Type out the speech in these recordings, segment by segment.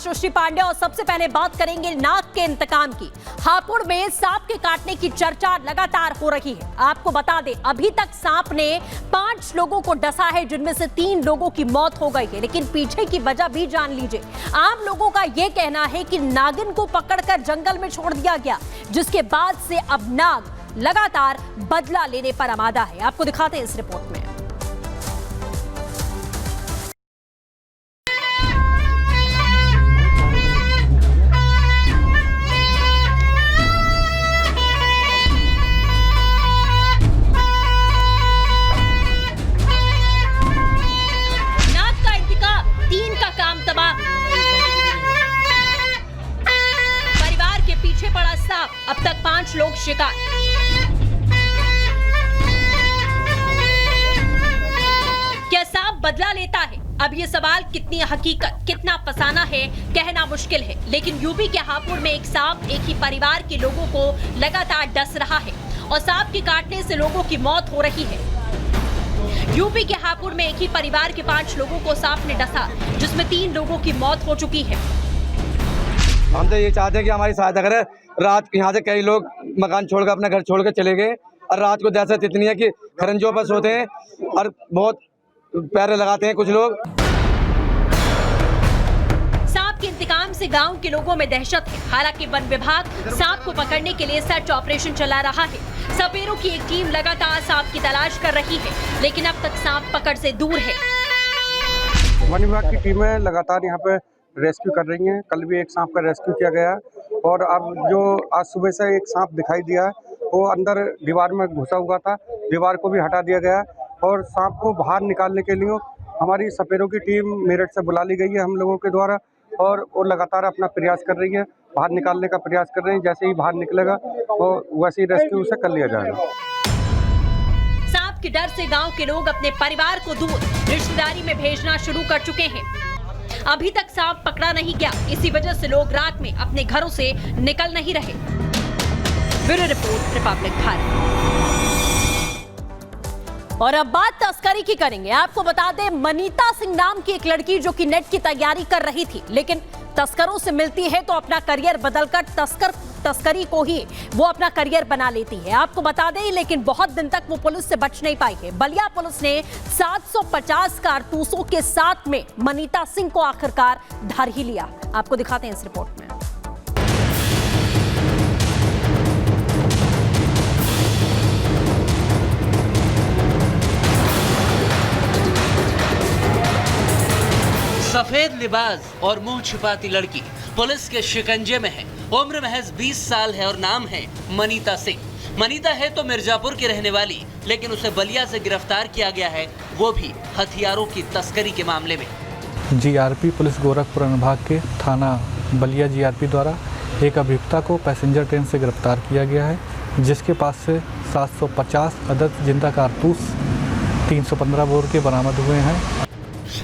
सृष्टि पांडे और सबसे पहले बात करेंगे नाग के इंतकाम की। हापुड़ में सांप के काटने की चर्चा लगातार हो रही है। आपको बता दें, अभी तक सांप ने 5 लोगों को डसा है, जिनमें से 3 लोगों की मौत हो गई है। लेकिन पीछे की वजह भी जान लीजिए। आम लोगों का यह कहना है कि नागिन को पकड़कर जंगल में छोड़ दिया गया, जिसके बाद से अब नाग लगातार बदला लेने पर आमादा है। आपको दिखाते हैं इस रिपोर्ट में। अब तक 5 लोग शिकार। क्या सांप बदला लेता है? अब ये सवाल कितनी हकीकत, कितना फसाना है, कहना मुश्किल है। लेकिन यूपी के हापुड़ में एक सांप एक ही परिवार के लोगों को लगातार डस रहा है और सांप के काटने से लोगों की मौत हो रही है। यूपी के हापुड़ में एक ही परिवार के 5 लोगों को सांप ने डसा, जिसमें 3 लोगों की मौत हो चुकी है। हम तो ये चाहते हैं कि हमारी सहायता करें। रात यहाँ से कई लोग मकान छोड़कर अपना घर छोड़कर चले गए और रात को दहशत इतनी है कि खरंजों पर सोते हैं और बहुत पैरे लगाते हैं कुछ लोग। सांप के इंतकाम से गांव के लोगों में दहशत है। हालांकि वन विभाग सांप को पकड़ने के लिए सर्च ऑपरेशन चला रहा है। सपेरों की एक टीम लगातार सांप की तलाश कर रही है, लेकिन अब तक सांप पकड़ से दूर है। वन विभाग की टीमें लगातार यहाँ पे रेस्क्यू कर रही हैं। कल भी एक सांप का रेस्क्यू किया गया और अब जो आज सुबह से एक सांप दिखाई दिया वो अंदर दीवार में घुसा हुआ था, दीवार को भी हटा दिया गया और सांप को बाहर निकालने के लिए हमारी सपेरों की टीम मेरठ से बुला ली गई है हम लोगों के द्वारा और वो लगातार अपना प्रयास कर रही है, बाहर निकालने का प्रयास कर रहे हैं। जैसे ही बाहर निकलेगा तो वैसे ही रेस्क्यू उसे कर लिया जाएगा। सांप के डर से गांव के लोग अपने परिवार को दूर रिश्तेदारी में भेजना शुरू कर चुके हैं। अभी तक सांप पकड़ा नहीं गया, इसी वजह से लोग रात में अपने घरों से निकल नहीं रहे। Bureau report, Republic Bharat. और अब बात तस्करी की करेंगे। आपको बता दें, मनीता सिंह नाम की एक लड़की जो कि नेट की तैयारी कर रही थी, लेकिन तस्करों से मिलती है तो अपना करियर बदलकर तस्करी को ही वो अपना करियर बना लेती है। आपको बता दें, लेकिन बहुत दिन तक वो पुलिस से बच नहीं पाई है। बलिया पुलिस ने 750 कारतूसों के साथ में मनीता सिंह को आखिरकार धर ही लिया। आपको दिखाते हैं इस रिपोर्ट में। सफेद लिबास और मुंह छिपाती लड़की पुलिस के शिकंजे में है। उम्र महज 20 साल है और नाम है मनीता सिंह। मनीता है तो मिर्जापुर की रहने वाली, लेकिन उसे बलिया से गिरफ्तार किया गया है, वो भी हथियारों की तस्करी के मामले में। जीआरपी पुलिस गोरखपुर अनुभाग के थाना बलिया जीआरपी द्वारा एक अभियुक्ता को पैसेंजर ट्रेन से गिरफ्तार किया गया है, जिसके पास से 750 अदद जिंदा कारतूस 315 बोर के बरामद हुए हैं।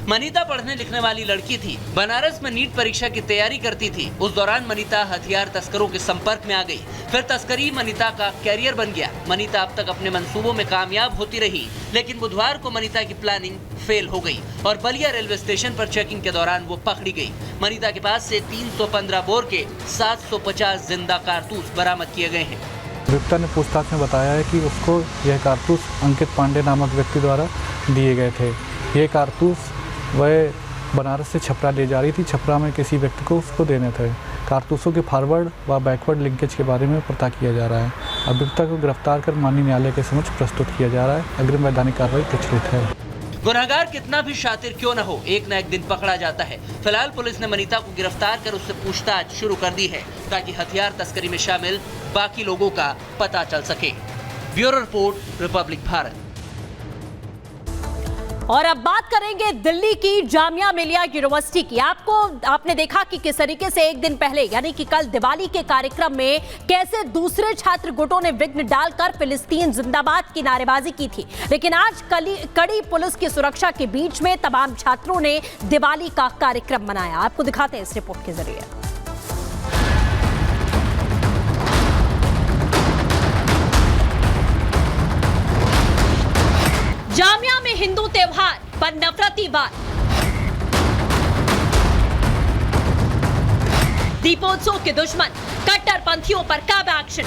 मनीता पढ़ने लिखने वाली लड़की थी। बनारस में नीट परीक्षा की तैयारी करती थी। उस दौरान मनीता हथियार तस्करों के संपर्क में आ गई। फिर तस्करी मनीता का कैरियर बन गया। मनीता अब तक अपने मंसूबों में कामयाब होती रही, लेकिन बुधवार को मनीता की प्लानिंग फेल हो गई और बलिया रेलवे स्टेशन पर चेकिंग के दौरान वो पकड़ी गई। मनीता के पास से 315 बोर के 750 जिंदा कारतूस बरामद किए गए हैं। अभियुक्ता ने पूछताछ में बताया है कि उसको यह कारतूस अंकित पांडे नामक व्यक्ति द्वारा दिए गए थे। ये कारतूस वह बनारस से छपरा ले जा रही थी। छपरा में किसी व्यक्ति को उसको देने थे। कारतूसों के फॉरवर्ड व बैकवर्ड लिंकेज के बारे में पता किया जा रहा है। अभियुक्ता को गिरफ्तार कर माननीय न्यायालय के समक्ष प्रस्तुत किया जा रहा है। अग्रिम वैधानिक कार्रवाई प्रचलित है। गुनहगार कितना भी शातिर क्यों न हो, एक न एक दिन पकड़ा जाता है। फिलहाल पुलिस ने मनीता को गिरफ्तार कर उससे पूछताछ शुरू कर दी है, ताकि हथियार तस्करी में शामिल बाकी लोगों का पता चल सके। Bureau report, Republic Bharat. और अब बात करेंगे दिल्ली की जामिया मिलिया यूनिवर्सिटी की। आपने देखा कि किस तरीके से एक दिन पहले यानी कि कल दिवाली के कार्यक्रम में कैसे दूसरे छात्र गुटों ने विघ्न डालकर फिलिस्तीन जिंदाबाद की नारेबाजी की थी, लेकिन आज कड़ी पुलिस की सुरक्षा के बीच में तमाम छात्रों ने दिवाली का कार्यक्रम मनाया। आपको दिखाते हैं इस रिपोर्ट के जरिए। जामिया में हिंदू त्योहार पर नफरती वार। दीपोत्सव के दुश्मन कट्टरपंथियों पर कब एक्शन?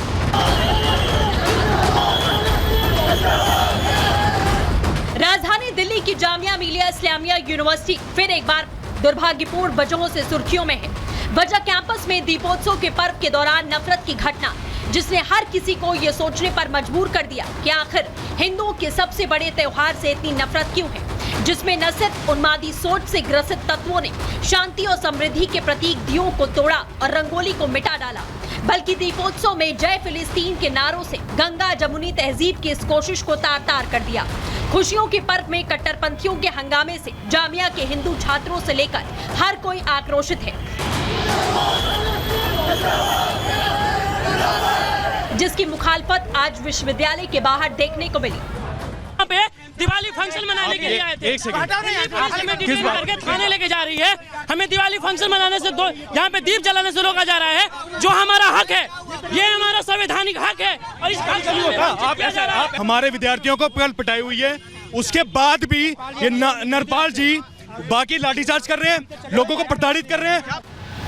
राजधानी दिल्ली की जामिया मिलिया इस्लामिया यूनिवर्सिटी फिर एक बार दुर्भाग्यपूर्ण वजहों से सुर्खियों में है। वजह कैंपस में दीपोत्सव के पर्व के दौरान नफरत की घटना, जिसने हर किसी को ये सोचने पर मजबूर कर दिया कि आखिर हिंदुओं के सबसे बड़े त्योहार से इतनी नफरत क्यों है, जिसमें न सिर्फ उन्मादी सोच से ग्रसित तत्वों ने शांति और समृद्धि के प्रतीक दियों को तोड़ा और रंगोली को मिटा डाला, बल्कि दीपोत्सव में जय फिलिस्तीन के नारों से गंगा जमुनी तहजीब की इस कोशिश को तार-तार कर दिया। खुशियों के पर्व में कट्टरपंथियों के हंगामे से जामिया के हिंदू छात्रों से लेकर हर कोई आक्रोशित है, जिसकी मुखालफत आज विश्वविद्यालय के बाहर देखने को मिली। यहाँ पे दिवाली फंक्शन मनाने के लिए आए थे। पुलिस करके थाने लेके जा रही है। हमें दिवाली फंक्शन मनाने से यहाँ पे दीप जलाने से रोका जा रहा है, जो हमारा हक है। ये हमारा संवैधानिक हक है और इस आप हमारे विद्यार्थियों को कल पिटाई हुई है, उसके बाद भी ये नरपाल जी बाकी लाठीचार्ज कर रहे हैं, लोगों को प्रताड़ित कर रहे हैं।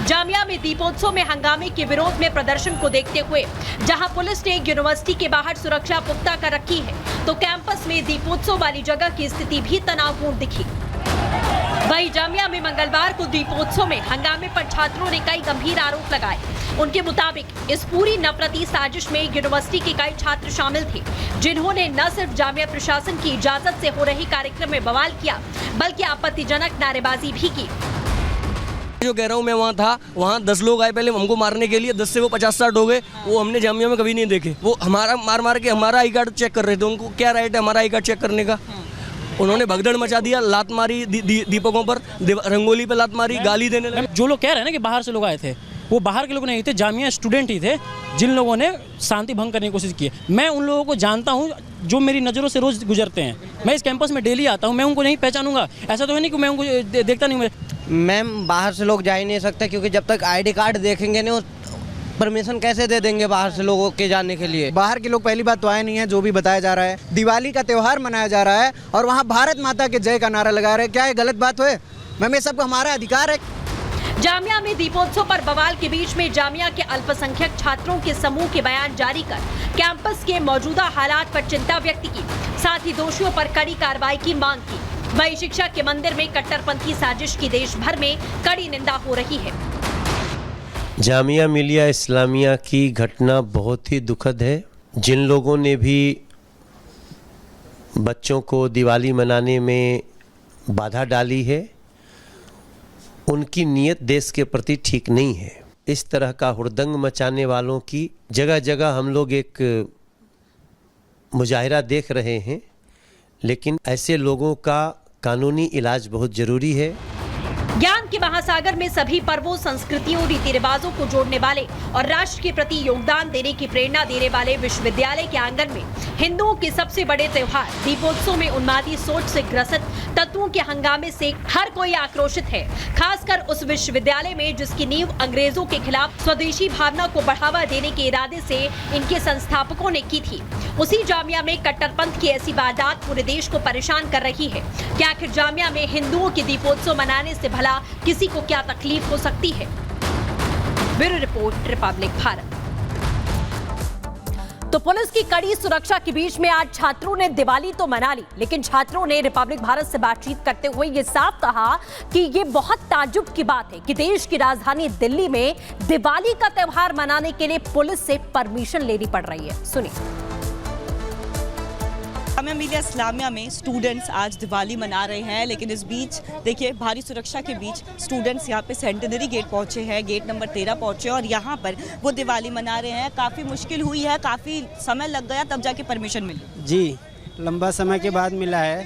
जामिया में दीपोत्सव में हंगामे के विरोध में प्रदर्शन को देखते हुए जहां पुलिस ने यूनिवर्सिटी के बाहर सुरक्षा पुख्ता कर रखी है, तो कैंपस में दीपोत्सव वाली जगह की स्थिति भी तनावपूर्ण दिखी। वहीं जामिया में मंगलवार को दीपोत्सव में हंगामे पर छात्रों ने कई गंभीर आरोप लगाए। उनके मुताबिक इस पूरी नफरती साजिश में यूनिवर्सिटी के कई छात्र शामिल थे, जिन्होंने न सिर्फ जामिया प्रशासन की इजाजत से हो रही कार्यक्रम में बवाल किया, बल्कि आपत्तिजनक नारेबाजी भी की। जो कह रहा हूँ मैं वहाँ था, वहाँ 10 लोग आए पहले हमको मारने के लिए, 10 से वो 50-60 हो गए। वो हमने जामिया में कभी नहीं देखे। वो हमारा मार के हमारा आई कार्ड चेक कर रहे थे। उनको क्या राइट है हमारा आई कार्ड चेक करने का? उन्होंने भगदड़ मचा दिया, लात मारी दीपकों पर, रंगोली पे लात मारी, गाली देने लगे। जो लोग कह रहे हैं ना कि बाहर से लोग आए थे, वो बाहर के लोग नहीं थे, जामिया स्टूडेंट ही थे, जिन लोगों ने शांति भंग करने की कोशिश की। मैं उन लोगों को जानता हूँ जो मेरी नज़रों से रोज गुजरते हैं। मैं इस कैंपस में डेली आता हूँ, मैं उनको नहीं पहचानूंगा। ऐसा तो है नहीं कि मैं उनको देखता नहीं। मैम बाहर से लोग जा ही नहीं सकते, क्योंकि जब तक आईडी कार्ड देखेंगे नहीं, परमिशन कैसे दे देंगे बाहर से लोगों के जाने के लिए? बाहर के लोग पहली बात तो आए नहीं है, जो भी बताया जा रहा है। दिवाली का त्यौहार मनाया जा रहा है और वहाँ भारत माता के जय का नारा लगा रहे हैं। क्या ये गलत बात है? मैम ये सब हमारा अधिकार है। जामिया में दीपोत्सव पर बवाल के बीच में जामिया के अल्पसंख्यक छात्रों के समूह के बयान जारी कर कैंपस के मौजूदा हालात पर चिंता व्यक्त की, साथ ही दोषियों पर कड़ी कार्रवाई की मांग की। वहीं शिक्षा के मंदिर में कट्टरपंथी साजिश की देश भर में कड़ी निंदा हो रही है। जामिया मिलिया इस्लामिया की घटना बहुत ही दुखद है। जिन लोगों ने भी बच्चों को दिवाली मनाने में बाधा डाली है, उनकी नीयत देश के प्रति ठीक नहीं है। इस तरह का हुड़दंग मचाने वालों की जगह जगह हम लोग एक मुजाहिरा देख रहे हैं, लेकिन ऐसे लोगों का कानूनी इलाज बहुत ज़रूरी है। ज्ञान के महासागर में सभी पर्वों, संस्कृतियों, रीति रिवाजों को जोड़ने वाले और राष्ट्र के प्रति योगदान देने की प्रेरणा देने वाले विश्वविद्यालय के आंगन में हिंदुओं के सबसे बड़े त्योहार दीपोत्सव में उन्मादी सोच से ग्रसित तत्वों के हंगामे से हर कोई आक्रोशित है, खासकर उस विश्वविद्यालय में जिसकी नींव अंग्रेजों के खिलाफ स्वदेशी भावना को बढ़ावा देने के इरादे से इनके संस्थापकों ने की थी। उसी जामिया में कट्टरपंथ की ऐसी वारदात पूरे देश को परेशान कर रही है कि आखिर जामिया में हिंदुओं के दीपोत्सव मनाने से भला किसी को क्या तकलीफ हो सकती है। Bureau report, Republic Bharat. तो पुलिस की कड़ी सुरक्षा के बीच में आज छात्रों ने दिवाली तो मना ली, लेकिन छात्रों ने रिपब्लिक भारत से बातचीत करते हुए ये साफ कहा कि ये बहुत ताज्जुब की बात है कि देश की राजधानी दिल्ली में दिवाली का त्यौहार मनाने के लिए पुलिस से परमिशन लेनी पड़ रही है। सुनिए। जामिया मिलिया इस्लामिया में स्टूडेंट्स आज दिवाली मना रहे हैं, लेकिन इस बीच देखिए भारी सुरक्षा के बीच स्टूडेंट्स यहाँ पे सेंटेनरी गेट पहुँचे हैं, गेट नंबर 13 पहुँचे और यहाँ पर वो दिवाली मना रहे हैं। काफ़ी मुश्किल हुई है, काफ़ी समय लग गया तब जाके परमिशन मिली। जी, लंबा समय के बाद मिला है,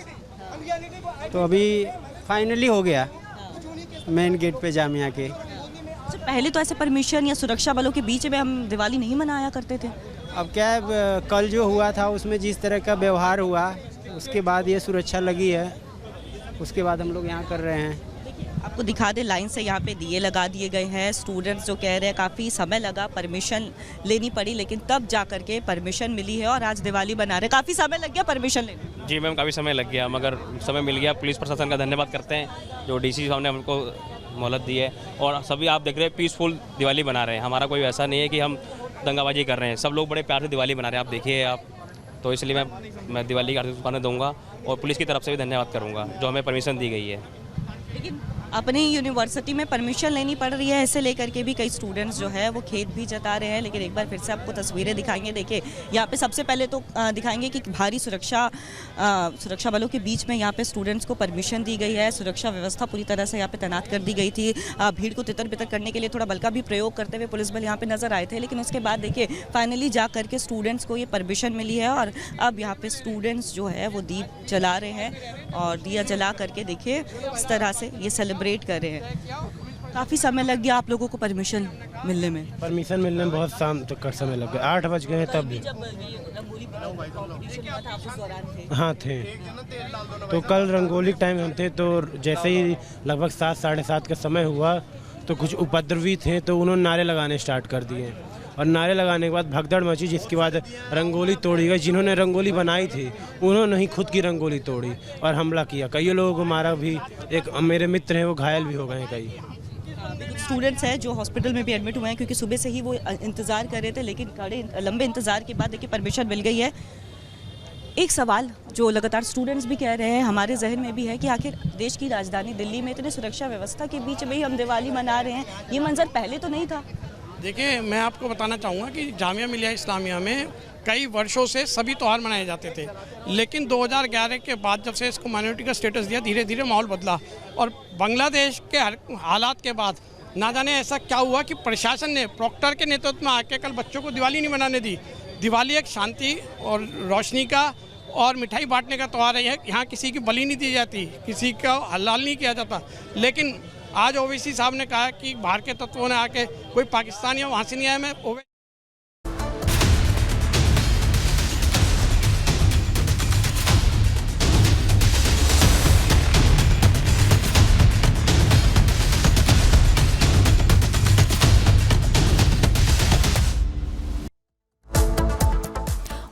तो अभी फाइनली हो गया मेन गेट पे जामिया के। तो पहले तो ऐसे परमिशन या सुरक्षा बलों के बीच में हम दिवाली नहीं मनाया करते थे। अब क्या है, कल जो हुआ था उसमें जिस तरह का व्यवहार हुआ, उसके बाद ये सुरक्षा लगी है, उसके बाद हम लोग यहाँ कर रहे हैं। आपको दिखा दे, लाइन से यहाँ पे दिए लगा दिए गए हैं। स्टूडेंट्स जो कह रहे हैं काफ़ी समय लगा, परमिशन लेनी पड़ी, लेकिन तब जा कर के परमिशन मिली है और आज दिवाली बना रहे। काफ़ी समय लग गया परमिशन लेने। जी मैम, काफ़ी समय लग गया, मगर समय मिल गया। पुलिस प्रशासन का धन्यवाद करते हैं, जो डीसी साहब ने हमको मोहलत दी है और सभी आप देख रहे हैं पीसफुल दिवाली बना रहे हैं। हमारा कोई ऐसा नहीं है कि हम दंगाबाजी कर रहे हैं, सब लोग बड़े प्यार से दिवाली बना रहे हैं, आप देखिए आप। तो इसलिए मैं दिवाली की हार्दिक शुभकामनाएं दूंगा और पुलिस की तरफ से भी धन्यवाद करूंगा जो हमें परमिशन दी गई है। लेकिन अपनी यूनिवर्सिटी में परमिशन लेनी पड़ रही है, ऐसे लेकर के भी कई स्टूडेंट्स जो है वो खेत भी जता रहे हैं। लेकिन एक बार फिर से आपको तस्वीरें दिखाएंगे। देखिए यहाँ पे सबसे पहले तो दिखाएंगे कि भारी सुरक्षा बलों के बीच में यहाँ पे स्टूडेंट्स को परमिशन दी गई है। सुरक्षा व्यवस्था पूरी तरह से यहाँ पे तैनात कर दी गई थी। भीड़ को तितर बितर करने के लिए थोड़ा बल का भी प्रयोग करते हुए पुलिस बल यहाँ पे नजर आए थे। लेकिन उसके बाद देखिए फाइनली जा करके स्टूडेंट्स को ये परमिशन मिली है और अब यहाँ पे स्टूडेंट्स जो है वो दीप जला रहे हैं और दिया जला करके देखिए इस तरह से ये सेलिब्रेट कर रहे हैं। काफ़ी समय लग गया आप लोगों को परमिशन मिलने में? परमिशन मिलने में बहुत शाम तक का समय लग गया, 8 बज गए तब भी। हाँ थे, तो कल रंगोली टाइम हम थे, तो जैसे ही लगभग 7 साढ़े 7 का समय हुआ तो कुछ उपद्रवी थे तो उन्होंने नारे लगाने स्टार्ट कर दिए और नारे लगाने के बाद भगदड़ मची, जिसके बाद रंगोली तोड़ी गई। जिन्होंने रंगोली बनाई थी उन्होंने ही खुद की रंगोली तोड़ी और हमला किया। कई लोगों को मारा भी, एक मेरे मित्र हैं वो घायल भी हो गए हैं। कई स्टूडेंट्स हैं जो हॉस्पिटल में भी एडमिट हुए हैं क्योंकि सुबह से ही वो इंतज़ार कर रहे थे, लेकिन कड़े लंबे इंतज़ार के बाद देखिए परमिशन मिल गई है। एक सवाल जो लगातार स्टूडेंट्स भी कह रहे हैं, हमारे जहन में भी है कि आखिर देश की राजधानी दिल्ली में इतने सुरक्षा व्यवस्था के बीच में ही हम दिवाली मना रहे हैं, ये मंजर पहले तो नहीं था। देखिए मैं आपको बताना चाहूँगा कि जामिया मिलिया इस्लामिया में कई वर्षों से सभी त्यौहार मनाए जाते थे, लेकिन 2011 के बाद जब से इसको माइनॉरिटी का स्टेटस दिया, धीरे धीरे माहौल बदला और बांग्लादेश के हालात के बाद ना जाने ऐसा क्या हुआ कि प्रशासन ने प्रॉक्टर के नेतृत्व में आके कल बच्चों को दिवाली नहीं मनाने दी। दिवाली एक शांति और रोशनी का और मिठाई बांटने का त्यौहार है। यहाँ किसी की बलि नहीं दी जाती, किसी का हलाल नहीं किया जाता। लेकिन आज ओवैसी साहब ने कहा कि बाहर के तत्वों ने आके, कोई पाकिस्तानी वहाँ से नहीं आया, मैं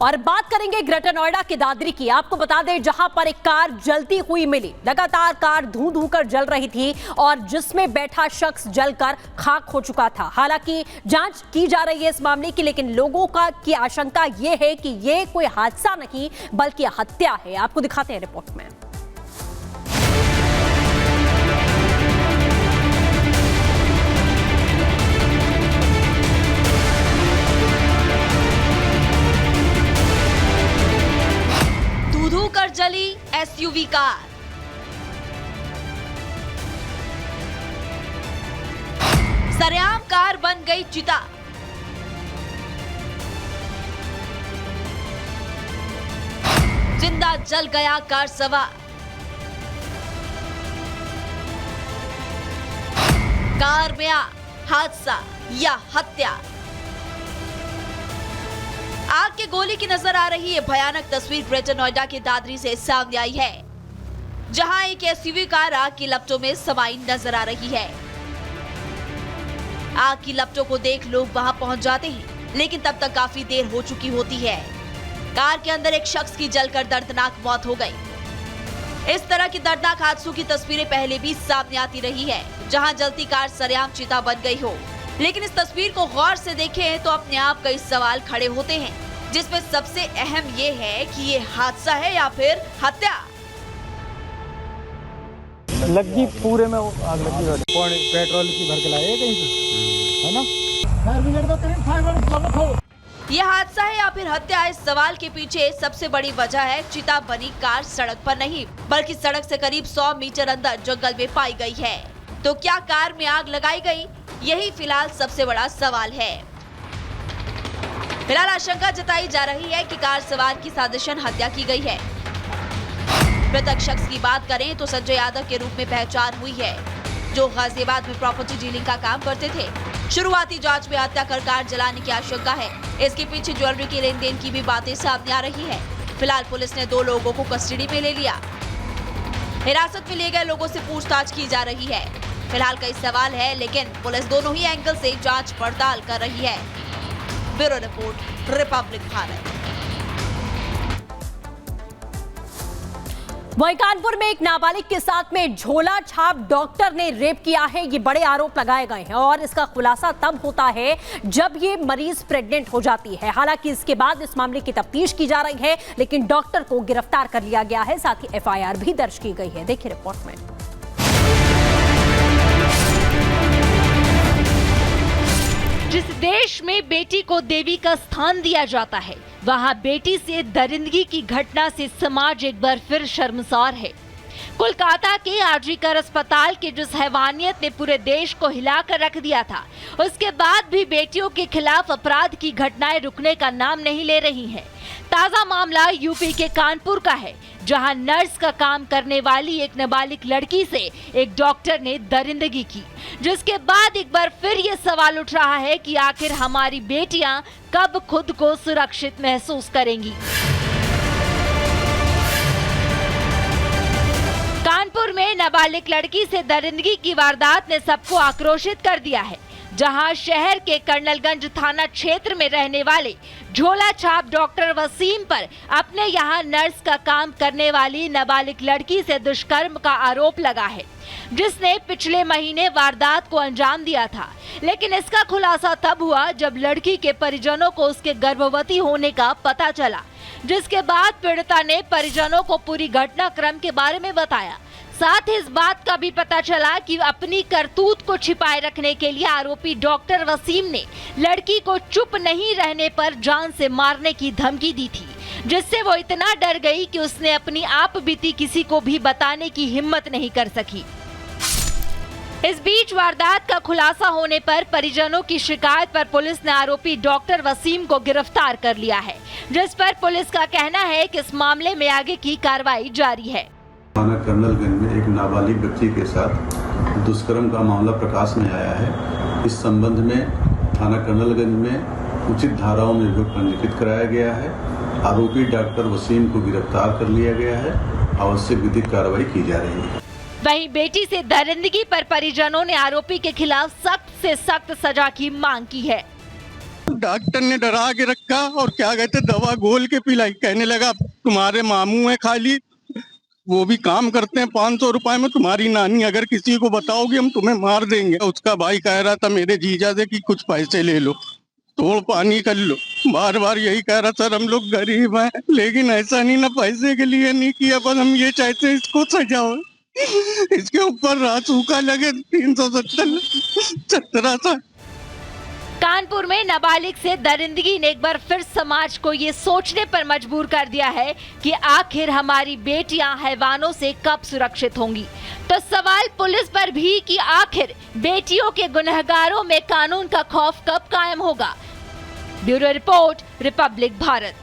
और बात करेंगे ग्रेटर नोएडा के दादरी की। आपको बता दें जहां पर एक कार जलती हुई मिली, लगातार कार धूं धूं कर जल रही थी और जिसमें बैठा शख्स जलकर खाक हो चुका था। हालांकि जांच की जा रही है इस मामले की, लेकिन लोगों की आशंका यह है कि यह कोई हादसा नहीं बल्कि हत्या है। आपको दिखाते हैं रिपोर्ट में। कर जली एसयूवी कार, सरेआम कार बन गई चिता। जिंदा जल गया कार सवार। कार में हादसा या हत्या। आग के गोले की नजर आ रही है भयानक तस्वीर ग्रेटर नोएडा के दादरी से सामने आई है, जहां एक एसयूवी कार आग की लपटों में समाई नजर आ रही है। आग की लपटों को देख लोग वहां पहुंच जाते हैं, लेकिन तब तक काफी देर हो चुकी होती है। कार के अंदर एक शख्स की जलकर दर्दनाक मौत हो गई। इस तरह की दर्दनाक हादसों की तस्वीरें पहले भी सामने आती रही है, जहां जलती कार सरेआम चिता बन गई हो। लेकिन इस तस्वीर को गौर से देखें तो अपने आप कई सवाल खड़े होते हैं, जिसमें सबसे अहम ये है कि ये हादसा है या फिर हत्या। लगी पूरे में आग लगी, पेट्रोल की भर के लाए कहीं से, है ना। ये हादसा है या फिर हत्या, इस सवाल के पीछे सबसे बड़ी वजह है चिता बनी कार सड़क पर नहीं बल्कि सड़क से करीब 100 मीटर अंदर जंगल में पाई गई है। तो क्या कार में आग लगाई गई? यही फिलहाल सबसे बड़ा सवाल है। फिलहाल आशंका जताई जा रही है कि कार सवार की साजिशन हत्या की गई है। मृतक शख्स की बात करें तो संजय यादव के रूप में पहचान हुई है, जो गाजियाबाद में प्रॉपर्टी डीलिंग का काम करते थे। शुरुआती जांच में हत्या कर कार जलाने की आशंका है। इसके पीछे ज्वेलरी के लेन देन की भी बातें सामने आ रही है। फिलहाल पुलिस ने 2 लोगों को कस्टडी में ले लिया। हिरासत में लिए गए लोगों से पूछताछ की जा रही है। फिलहाल कई सवाल है, लेकिन पुलिस दोनों ही एंगल से जांच पड़ताल कर रही है। Bureau report, Republic Bharat. वहीं कानपुर में एक नाबालिग के साथ में झोला छाप डॉक्टर ने रेप किया है। ये बड़े आरोप लगाए गए हैं और इसका खुलासा तब होता है जब ये मरीज प्रेग्नेंट हो जाती है। हालांकि इसके बाद इस मामले की तफ्तीश की जा रही है, लेकिन डॉक्टर को गिरफ्तार कर लिया गया है। साथ ही एफआईआर भी दर्ज की गई है। देखिए रिपोर्ट में। जिस देश में बेटी को देवी का स्थान दिया जाता है, वहां बेटी से दरिंदगी की घटना से समाज एक बार फिर शर्मसार है। कोलकाता के आरजीकर अस्पताल की जिस हैवानियत ने पूरे देश को हिलाकर रख दिया था, उसके बाद भी बेटियों के खिलाफ अपराध की घटनाएं रुकने का नाम नहीं ले रही हैं। ताजा मामला यूपी के कानपुर का है, जहां नर्स का काम करने वाली एक नाबालिग लड़की से एक डॉक्टर ने दरिंदगी की, जिसके बाद एक बार फिर ये सवाल उठ रहा है कि आखिर हमारी बेटियां कब खुद को सुरक्षित महसूस करेंगी। कानपुर में नाबालिग लड़की से दरिंदगी की वारदात ने सबको आक्रोशित कर दिया है, जहां शहर के कर्नलगंज थाना क्षेत्र में रहने वाले झोला छाप डॉक्टर वसीम पर अपने यहां नर्स का काम करने वाली नाबालिग लड़की से दुष्कर्म का आरोप लगा है, जिसने पिछले महीने वारदात को अंजाम दिया था। लेकिन इसका खुलासा तब हुआ जब लड़की के परिजनों को उसके गर्भवती होने का पता चला, जिसके बाद पीड़िता ने परिजनों को पूरी घटनाक्रम के बारे में बताया। साथ ही इस बात का भी पता चला कि अपनी करतूत को छिपाए रखने के लिए आरोपी डॉक्टर वसीम ने लड़की को चुप नहीं रहने पर जान से मारने की धमकी दी थी, जिससे वो इतना डर गई कि उसने अपनी आप बीती किसी को भी बताने की हिम्मत नहीं कर सकी। इस बीच वारदात का खुलासा होने पर परिजनों की शिकायत पर पुलिस ने आरोपी डॉक्टर वसीम को गिरफ्तार कर लिया है, जिस पर पुलिस का कहना है कि इस मामले में आगे की कार्रवाई जारी है। थाना कर्नलगंज में एक नाबालिग बच्ची के साथ दुष्कर्म का मामला प्रकाश में आया है। इस संबंध में थाना कर्नलगंज में उचित धाराओं में विभाग पंजीकृत कराया गया है। आरोपी डॉक्टर वसीम को गिरफ्तार कर लिया गया है। आवश्यक विधिक कार्रवाई की जा रही है। वहीं बेटी से दरिंदगी पर परिजनों ने आरोपी के खिलाफ सख्त से सख्त सजा की मांग की है। डॉक्टर ने डरा के रखा और क्या कहते दवा घोल के पिलाई, कहने लगा तुम्हारे मामू है खाली, वो भी काम करते हैं 500 रुपए में, तुम्हारी नानी अगर किसी को बताओगे हम तुम्हें मार देंगे। उसका भाई कह रहा था मेरे जीजा से कि कुछ पैसे ले लो, तोड़ पानी कर लो। बार बार यही कह रहा सर हम लोग गरीब हैं, लेकिन ऐसा नहीं ना पैसे के लिए नहीं किया, बस हम ये चाहते हैं इसको सजा हो, इसके ऊपर रासूखा लगे 317 साल। कानपुर में नाबालिग से दरिंदगी ने एक बार फिर समाज को ये सोचने पर मजबूर कर दिया है कि आखिर हमारी बेटियां हैवानों से कब सुरक्षित होंगी। तो सवाल पुलिस पर भी कि आखिर बेटियों के गुनहगारों में कानून का खौफ कब कायम होगा। Bureau report, Republic Bharat.